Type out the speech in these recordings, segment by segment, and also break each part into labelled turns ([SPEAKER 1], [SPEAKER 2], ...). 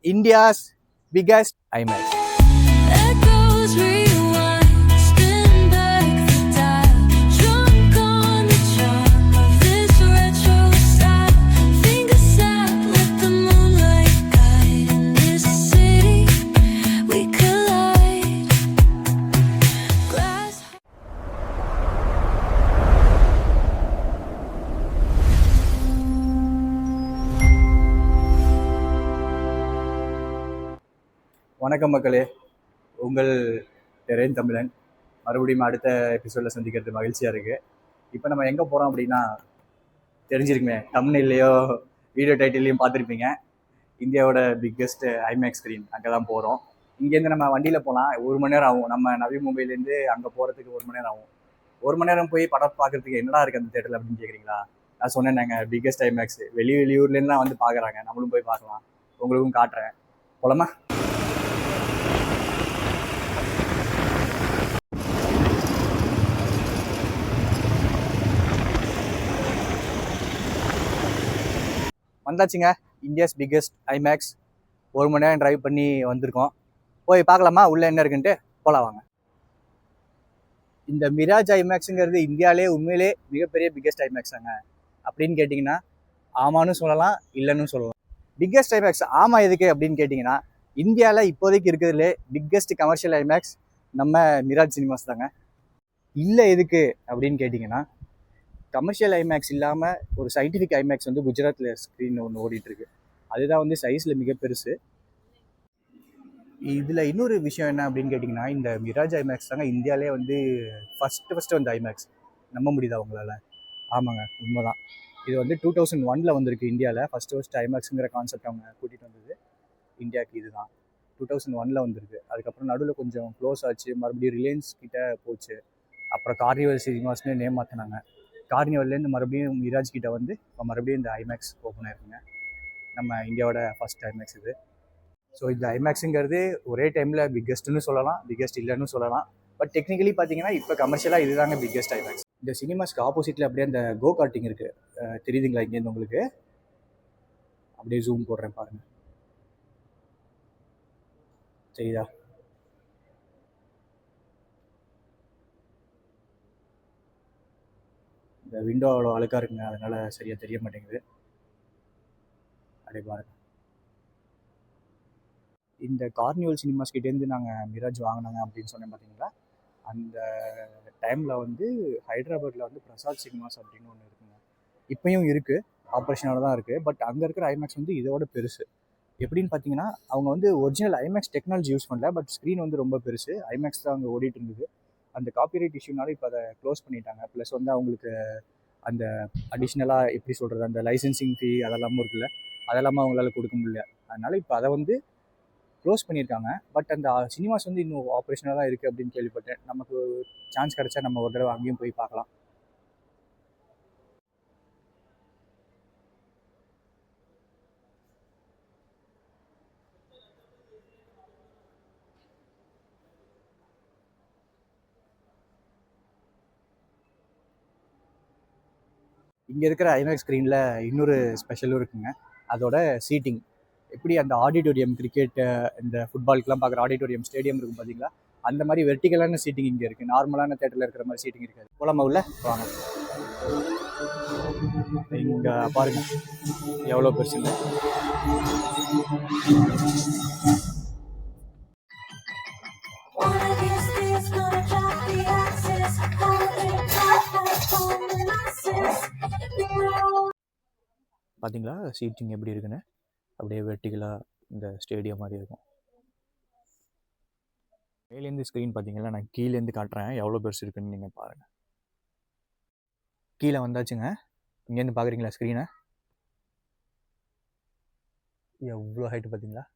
[SPEAKER 1] India's biggest IMAX.
[SPEAKER 2] Echoes rewind, spin back the dial, drunk on the charm of this retro style. Fingers sap, let the moonlight guide. In this city, we collide. Glass.
[SPEAKER 1] வணக்கம் மக்களே, உங்கள் தெரேன் தமிழன் மறுபடியும் அடுத்த எபிசோடில் சந்திக்கிறது மகிழ்ச்சியாக இருக்குது. இப்போ நம்ம எங்கே போகிறோம் அப்படின்னா தெரிஞ்சிருக்குமே, தம்ப்நெயில்லையோ வீடியோ டைட்டில்லையும் பார்த்துருப்பீங்க. இந்தியாவோட பிக்கெஸ்ட் ஐமேக்ஸ் ஸ்க்ரீன் அங்கே தான் போகிறோம். இங்கேருந்து நம்ம வண்டியில் போகலாம், 1 மணி நேரம் ஆகும். நம்ம நவி மும்பைலேருந்து அங்கே போகிறதுக்கு 1 மணி நேரம் ஆகும். 1 மணி நேரம் போய் படம் பார்க்குறதுக்கு என்னடா இருக்குது அந்த தேட்டரில் அப்படின்னு கேட்குறீங்களா? நான் சொன்னேன், நாங்கள் பிக்கெஸ்ட் ஐமேக்ஸ் வெளியூர்லேருந்துலாம் வந்து பார்க்குறாங்க, நம்மளும் போய் பார்க்கலாம், உங்களுக்கும் காட்டுறேன். போலாமா? வந்தாச்சுங்க, இந்தியாஸ் பிக்கெஸ்ட் ஐமேக்ஸ். 1 மணி நேரம் டிரைவ் பண்ணி வந்திருக்கோம். போய் பார்க்கலாமா உள்ளே என்ன இருக்குன்ட்டு? போகலாம் வாங்க. இந்த மிராஜ் ஐமேக்ஸுங்கிறது இந்தியாவிலே உண்மையிலே மிகப்பெரிய பிக்கெஸ்ட் ஐமேக்ஸாங்க அப்படின்னு கேட்டிங்கன்னா ஆமான்னு சொல்லலாம், இல்லைன்னு சொல்லலாம். பிக்கெஸ்ட் ஐமேக்ஸ் ஆமாம் எதுக்கு அப்படின்னு கேட்டிங்கன்னா, இந்தியாவில் இப்போதைக்கு இருக்கிறதுலே பிக்கெஸ்ட் கமர்ஷியல் ஐமேக்ஸ் நம்ம மிராஜ் சினிமாஸ் தாங்க. இல்லை எதுக்கு அப்படின்னு கேட்டிங்கன்னா, கமர்ஷியல் ஐமேக்ஸ் இல்லாமல் ஒரு சயின்டிஃபிக் ஐமேக்ஸ் வந்து குஜராத்தில் ஸ்க்ரீன் ஒன்று ஓடிட்டுருக்கு. அதுதான் வந்து சைஸில் மிக பெருசு. இதில் இன்னொரு விஷயம் என்ன அப்படின்னு கேட்டிங்கன்னா, இந்த மிராஜ் ஐமேக்ஸ் தாங்க இந்தியாவிலே வந்து ஃபஸ்ட்டு வந்து ஐமேக்ஸ். நம்ப முடியுதா உங்களால்? ஆமாங்க, உண்மைதான். இது வந்து 2001 வந்திருக்கு இந்தியாவில். ஃபஸ்ட்டு ஐமேக்ஸுங்கிற கான்செப்ட் அவங்க கூட்டிகிட்டு வந்தது இந்தியாவுக்கு. இதுதான் 2001 வந்திருக்கு. அதுக்கப்புறம் நடுவில் கொஞ்சம் க்ளோஸ் ஆச்சு, மறுபடியும் ரிலையன்ஸ் கிட்டே போச்சு. அப்புறம் கார்னிவல் சினிமாஸ்னு நேம் மாற்றினாங்க. கார்னிவல்லேருந்து மறுபடியும் மிராஜ் கிட்ட வந்து இப்போ மறுபடியும் இந்த ஐமேக்ஸ் ஓப்பன் ஆயிருக்குங்க. நம்ம இந்தியாவோட ஃபஸ்ட் ஐமேக்ஸ் இது. ஸோ இந்த ஐமேக்ஸுங்கிறது ஒரே டைமில் பிக்கெஸ்ட்டுன்னு சொல்லலாம், பிக்கெஸ்ட் இல்லைன்னு சொல்லலாம். பட் டெக்னிக்கலி பார்த்தீங்கன்னா இப்போ கமர்ஷியலாக இதுதாங்க பிக்கெஸ்ட் ஐமேக்ஸ். இந்த சினிமாஸ்க்கு ஆப்போசிட்டில் அப்படியே அந்த கோ கார்ட்டிங் இருக்குது, தெரியுதுங்களா இங்கேருந்து உங்களுக்கு? அப்படியே ஜூம் போடுறேன் பாருங்கள், சரிதா? இந்த விண்டோ அவ்வளோ அழுக்காக இருக்குங்க, அதனால் சரியாக தெரிய மாட்டேங்குது. அப்படியே பாருங்கள். இந்த கார்னிவல் சினிமாஸ் கிட்டேருந்து நாங்கள் மிராஜ் வாங்கினாங்க அப்படின்னு சொன்னேன் பார்த்தீங்களா? அந்த டைமில் வந்து ஹைதராபாத்தில் வந்து பிரசாத் சினிமாஸ் அப்படின்னு ஒன்று இருக்குங்க. இப்போயும் இருக்குது, ஆப்ரேஷனோட தான் இருக்குது. பட் அங்கே இருக்கிற ஐமேக்ஸ் வந்து இதோட பெருசு. எப்படின்னு பார்த்தீங்கன்னா, அவங்க வந்து ஒரிஜினல் ஐமேக்ஸ் டெக்னாலஜி யூஸ் பண்ணல, பட் ஸ்க்ரீன் வந்து ரொம்ப பெருசு. ஐமேக்ஸ் தான் அங்கே ஓடிட்டு இருந்தது. அந்த காப்பிரைட் இஷ்யூனால இப்போ அதை க்ளோஸ் பண்ணிட்டாங்க. ப்ளஸ் வந்து அவங்களுக்கு அந்த அடிஷ்னலாக எப்படி சொல்கிறது, அந்த லைசன்சிங் ஃபீ அதெல்லாமும் இருக்குல்ல, அதெல்லாமல் அவங்களால கொடுக்க முடியல. அதனால் இப்போ அதை வந்து க்ளோஸ் பண்ணியிருக்காங்க. பட் அந்த சினிமாஸ் வந்து இன்னும் ஆப்ரேஷனாக தான் இருக்குது அப்படின்னு கேள்விப்பட்டேன். நமக்கு சான்ஸ் கிடச்சா நம்ம ஒரு தடவை அங்கேயும் போய் பார்க்கலாம். இங்கே இருக்கிற ஐமேக்ஸ் ஸ்க்ரீனில் இன்னொரு ஸ்பெஷலும் இருக்குங்க, அதோட சீட்டிங். எப்படி அந்த ஆடிட்டோரியம் கிரிக்கெட், இந்த ஃபுட்பால்க்கெலாம் பார்க்குற ஆடிட்டோரியம் ஸ்டேடியம் இருக்கும் பார்த்தீங்களா, அந்த மாதிரி வெர்டிகலான சீட்டிங் இங்கே இருக்குது. நார்மலான தேட்டரில் இருக்கிற மாதிரி சீட்டிங் இருக்காது. போலாமா உள்ள? வாங்க. இங்கே பாருங்க எவ்வளோ பெருசுங்க. பார்த்தீங்களா சீட்டிங் எப்படி இருக்குன்னு? அப்படியே வெர்டிகலாக இந்த ஸ்டேடியம் மாதிரி இருக்கும். மேலேருந்து ஸ்க்ரீன் பார்த்தீங்களா, நான் கீழேருந்து காட்டுறேன் எவ்வளோ பெருசு இருக்குன்னு நீங்கள் பாருங்கள். கீழே வந்தாச்சுங்க, இங்கேருந்து பார்க்குறீங்களா ஸ்க்ரீனை? எவ்வளோ ஹைட்டு பார்த்தீங்களா?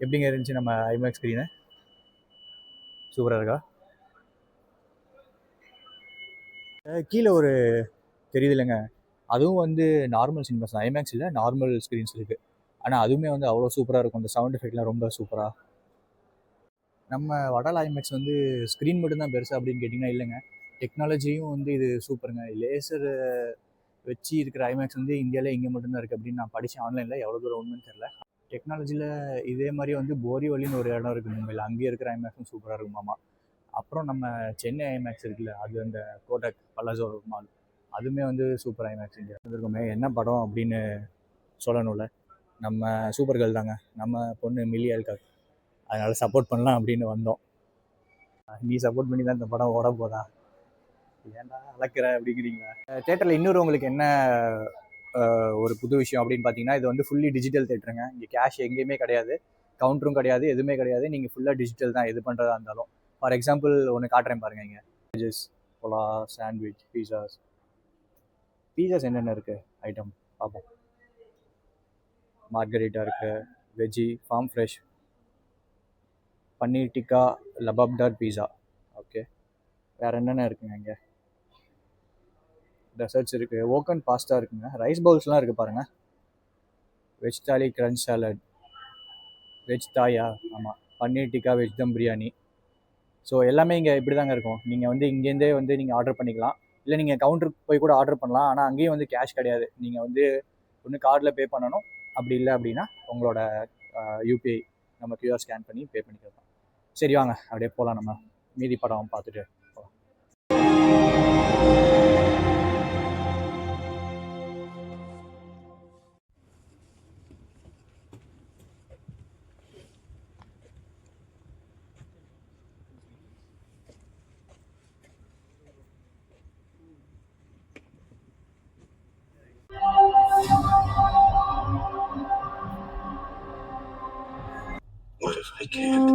[SPEAKER 1] எப்படிங்க இருந்துச்சு நம்ம ஐமேக்ஸ் ஸ்க்ரீனு? சூப்பராக இருக்கா? கீழே ஒரு தெரியுது இல்லைங்க, அதுவும் வந்து நார்மல் சினிமாஸ் தான், ஐமேக்ஸ் இல்லை, நார்மல் ஸ்க்ரீன்ஸ் இருக்குது. ஆனால் அதுவுமே வந்து அவ்வளோ சூப்பராக இருக்கும். அந்த சவுண்ட் எஃபெக்ட்லாம் ரொம்ப சூப்பராக. நம்ம வடால ஐமேக்ஸ் வந்து ஸ்க்ரீன் மட்டும்தான் பெருசா அப்படின்னு கேட்டிங்கன்னா இல்லைங்க. டெக்னாலஜியும் வந்து இது சூப்பருங்க. லேசர் வச்சு இருக்கிற ஐமேக்ஸ் வந்து இந்தியாவிலே இங்கே மட்டும்தான் இருக்குது அப்படின்னு நான் படித்தேன் ஆன்லைனில். எவ்வளோ தூரம் உண்மைன்னு தெரில. டெக்னாலஜியில் இதே மாதிரி வந்து போரிவலின்னு ஒரு இடம் இருக்குது மும்பையில். அங்கேயே இருக்கிற ஐமேக்ஸும் சூப்பராக இருக்குமாமா. அப்புறம் நம்ம சென்னை ஐமேக்ஸ் இருக்குல்ல, அது அந்த கோட்டக் பல்லாசோ மால், அதுவுமே வந்து சூப்பர் ஐமேக்ஸ் இங்கே இருக்குமே. என்ன படம் அப்படின்னு சொல்லணும்ல, நம்ம சூப்பர் கேர்ள் தாங்க, நம்ம பொண்ணு மில்லி அல்காக். அதனால் சப்போர்ட் பண்ணலாம் அப்படின்னு வந்தோம். நீ சப்போர்ட் பண்ணி தான் இந்த படம் ஓட போதா, ஏன்டா அளக்குற அப்படிங்கிறீங்களா? தேட்டரில் இன்னொரு உங்களுக்கு என்ன ஒரு புது விஷயம் அப்படின்னு பார்த்தீங்கன்னா, இது வந்து ஃபுல்லி டிஜிட்டல் தேட்டருங்க. இங்கே கேஷ் எங்கேயுமே கிடையாது, கவுண்டரும் கிடையாது, எதுவுமே கிடையாது. நீங்கள் ஃபுல்லாக டிஜிட்டல் தான் எது பண்ணுறதா இருந்தாலும். ஃபார் எக்ஸாம்பிள் ஒன்று காட்டுறேன் பாருங்க. இங்கே வெஜஸ், பொலா, சாண்ட்விச், பீஸாஸ் என்னென்ன இருக்குது ஐட்டம் பார்ப்போம். மார்கரிட்டா இருக்குது, veggie, farm fresh, paneer tikka, லபாப்டார் பீஸா. ஓகே, வேறு என்னென்ன இருக்குங்க இங்கே? டெசர்ட்ஸ் இருக்குது, ஓக்கன் பாஸ்தா இருக்குங்க, ரைஸ் பவுல்ஸ்லாம் இருக்குது பாருங்கள். வெஜ் தாலி, க்ரன்ச் சாலட், வெஜ் தாயா, ஆமாம், பன்னீர் டிக்கா, வெஜ் தம் பிரியாணி. ஸோ எல்லாமே இங்கே இப்படி தாங்க இருக்கும். நீங்கள் வந்து இங்கேருந்தே வந்து நீங்கள் ஆர்டர் பண்ணிக்கலாம், இல்லை நீங்கள் கவுண்டருக்கு போய் கூட ஆர்டர் பண்ணலாம். ஆனால் அங்கேயும் வந்து கேஷ் கிடையாது. நீங்கள் வந்து ஒன்று கார்டில் பே பண்ணணும், அப்படி இல்லை அப்படின்னா உங்களோட யூபிஐ நம்ம கியூஆர் ஸ்கேன் பண்ணி பே பண்ணிக்கலாம். சரி வாங்க அப்படியே போகலாம், நம்ம மீதி படம் பார்த்துட்டு போகலாம்.
[SPEAKER 3] What if I can't?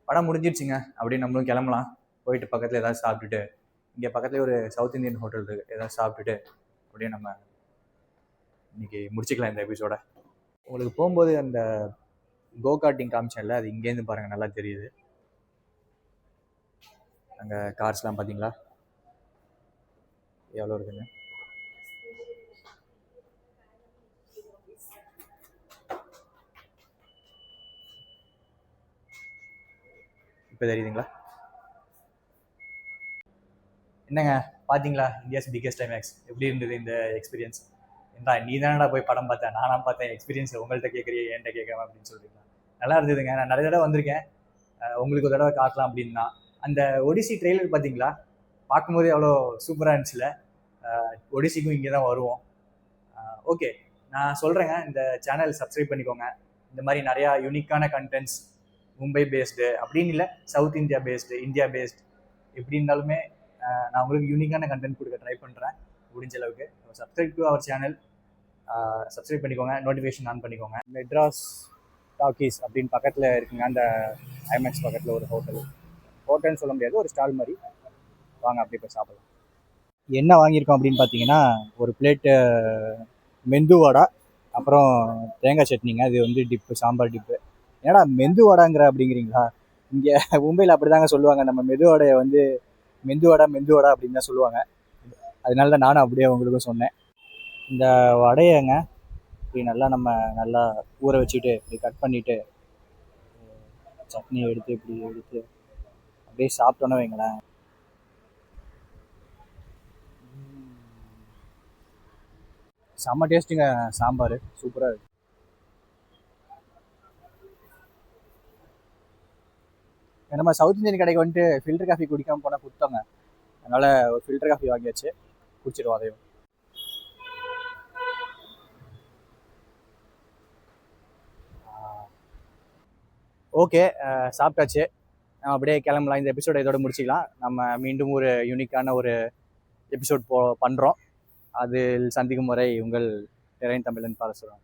[SPEAKER 1] படம் முடிஞ்சிடுச்சுங்க, அப்படின்னு நம்மளும் கிளம்பலாம். போயிட்டு பக்கத்தில் ஏதாவது சாப்பிட்டுட்டு, இங்கே பக்கத்துலேயே ஒரு சவுத் இந்தியன் ஹோட்டல் இருக்குது, ஏதாவது சாப்பிட்டுட்டு அப்படியே நம்ம இன்னைக்கு முடிச்சுக்கலாம் இந்த எபிசோட. உங்களுக்கு போகும்போது அந்த கோ கார்ட்டிங் காமிச்சேன்ல, அது இங்கேருந்து பாருங்கள், நல்லா தெரியுது. அங்கே கார்ஸ்லாம் பார்த்தீங்களா எவ்வளோ இருக்குங்க. இப்போ தெரியுதுங்களா? என்னங்க பார்த்தீங்களா, இந்தியாஸ் பிக்கெஸ்ட் ஐமேக்ஸ் எப்படி இருந்தது இந்த எக்ஸ்பீரியன்ஸ்? ஏன்டா நீ தானடா போய் படம் பார்த்தேன், நானா பார்த்தேன், எக்ஸ்பீரியன்ஸ் உங்கள்கிட்ட கேட்குறியே என்கிட்ட கேட்காம அப்படின்னு சொல்கிறீங்களா? நல்லா இருந்ததுங்க. நான் நிறைய தடவை வந்திருக்கேன், உங்களுக்கு ஒரு தடவை காட்டலாம் அப்படின்னா. அந்த ஒடிசி ட்ரெய்லர் பார்த்தீங்களா, பார்க்கும்போதே அவ்வளோ சூப்பராக இருந்துச்சுல. ஒடிசிக்கும் இங்கே தான் வருவோம். ஓகே, நான் சொல்கிறேங்க, இந்த சேனல் சப்ஸ்கிரைப் பண்ணிக்கோங்க. இந்த மாதிரி நிறையா யூனிக்கான கண்டென்ட்ஸ், மும்பை பேஸ்டு அப்படின்னு இல்லை, south India based, India paste, எப்படி இருந்தாலுமே நான் உங்களுக்கு யூனிக்கான கண்டென்ட் கொடுக்க ட்ரை பண்ணுறேன் முடிஞ்ச அளவுக்கு. Subscribe to our channel, subscribe பண்ணிக்கோங்க, நோட்டிஃபிகேஷன் ஆன் பண்ணிக்கோங்க. மெட்ராஸ் டாக்கீஸ் அப்படின்னு பக்கத்தில் இருக்குங்க, அந்த ஐமேக்ஸ் பக்கத்தில் ஒரு ஹோட்டல்னு சொல்ல முடியாது, ஒரு ஸ்டால் மாதிரி. வாங்க அப்படியே போய் சாப்பிடலாம். என்ன வாங்கியிருக்கோம் அப்படின்னு பார்த்தீங்கன்னா, ஒரு பிளேட்டு மெந்து வடை, அப்புறம் தேங்காய் சட்னிங்க. அது வந்து டிப்பு, சாம்பார் டிப்பு. ஏன்னா மெந்து வடைங்கிற அப்படிங்கிறீங்களா? இங்கே மும்பையில் அப்படி தாங்க சொல்லுவாங்க. நம்ம மெது வடையை வந்து மெந்து வடை அப்படின்னு தான் சொல்லுவாங்க. அதனால தான் நானும் அப்படியே உங்களுக்கும் சொன்னேன். இந்த வடையங்க இப்படி நல்லா ஊற வச்சுட்டு இப்படி கட் பண்ணிவிட்டு சட்னியை எடுத்து இப்படி எடுத்து அப்படியே சாப்பிட்டோன்னு வைங்களேன், செம்ம டேஸ்ட்டுங்க. சாம்பார் சூப்பராக இருக்குது. நம்ம சவுத் இந்தியன் கடைக்கு வந்துட்டு ஃபில்டர் காஃபி குடிக்காமல் போனால் குத்தோங்க. அதனால் ஒரு ஃபில்டர் காஃபி வாங்கியாச்சு, குடிச்சிடுவோம் அதையும். ஓகே, சாப்பிட்டாச்சு. நம்ம அப்படியே கிளம்பலாம். இந்த எபிசோட இதோட முடிச்சிக்கலாம். நம்ம மீண்டும் ஒரு யூனிக்கான ஒரு எபிசோட் பண்ணுறோம். அதில் சந்திக்கும் வரை உங்கள் திரையின் தமிழன் பாரசுரம்.